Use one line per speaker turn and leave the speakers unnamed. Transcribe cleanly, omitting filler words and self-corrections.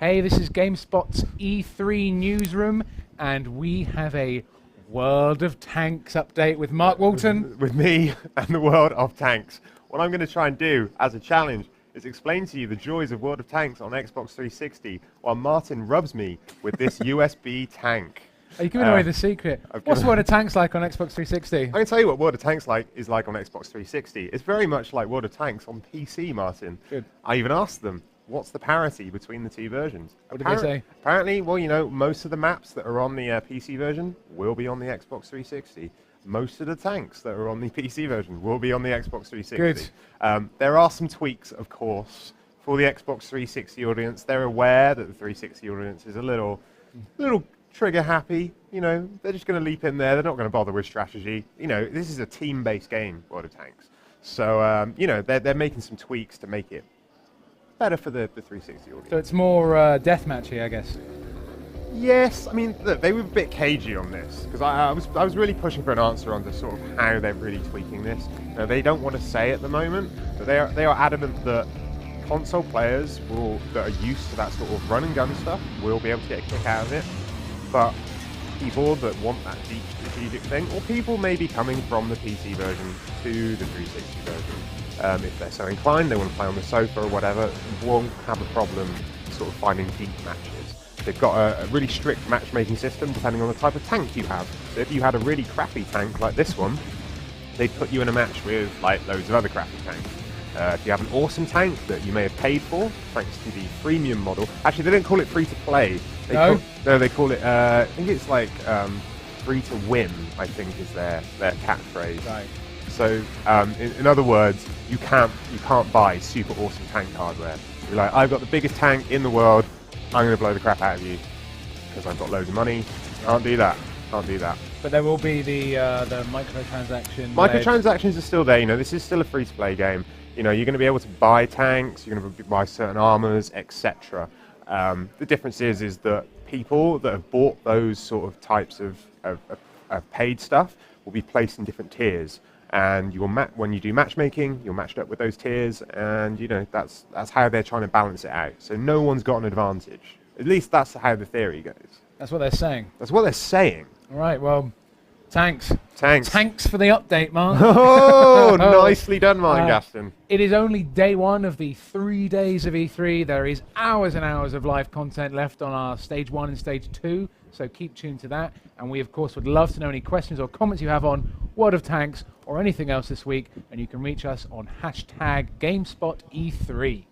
Hey, this is GameSpot's E3 newsroom, and we have a World of Tanks update with Mark Walton.
With me and the World of Tanks. What I'm going to try and do as a challenge is explain to you the joys of World of Tanks on Xbox 360 while Martin rubs me with this USB tank.
Are you giving away the secret? What's World of Tanks like on Xbox 360?
I can tell you what World of Tanks is like on Xbox 360. It's very much like World of Tanks on PC, Martin.
Good.
I even asked them, what's the parity between the two versions?
What did they say?
Apparently, well, you know, most of the maps that are on the PC version will be on the Xbox 360. Most of the tanks that are on the PC version will be on the Xbox 360.
Good.
There are some tweaks, of course, for the Xbox 360 audience. They're aware that the 360 audience is a little trigger happy. You know, they're just going to leap in there. They're not going to bother with strategy. You know, this is a team-based game, World of Tanks. So, you know, they're making some tweaks to make it better for the 360 audience.
So it's more deathmatchy, I guess.
Yes, I mean, look, they were a bit cagey on this because I was really pushing for an answer on sort of how they're really tweaking this. Now, they don't want to say at the moment, but they are adamant that console players that are used to that sort of run and gun stuff will be able to get a kick out of it. But people that want that deep strategic thing, or people maybe coming from the PC version to the 360 version, if they're so inclined, they want to play on the sofa or whatever, won't have a problem sort of finding deep matches. They've got a really strict matchmaking system depending on the type of tank you have. So if you had a really crappy tank like this one, they'd put you in a match with like loads of other crappy tanks. If you have an awesome tank that you may have paid for, thanks to the freemium model. Actually, they don't call it free to play. They call it. I think it's like free to win. I think is their catchphrase.
Right.
So, in other words, you can't buy super awesome tank hardware. You're like, I've got the biggest tank in the world. I'm going to blow the crap out of you because I've got loads of money. Can't do that. Can't do that.
But there will be the microtransaction.
Microtransactions are still there. You know, this is still a free-to-play game. You know, you're going to be able to buy tanks. You're going to buy certain armors, etc. The difference is that people that have bought those sort of types of paid stuff will be placed in different tiers. And when you do matchmaking, you're matched up with those tiers, and you know that's how they're trying to balance it out. So no one's got an advantage. At least that's how the theory goes.
That's what they're saying.
That's what they're saying.
All right. Well, Tanks for the update, Mark.
Oh, nicely done, Martin Gaston.
It is only day one of the 3 days of E3. There is hours and hours of live content left on our Stage 1 and Stage 2, so keep tuned to that. And we, of course, would love to know any questions or comments you have on World of Tanks or anything else this week, and you can reach us on #GameSpotE3.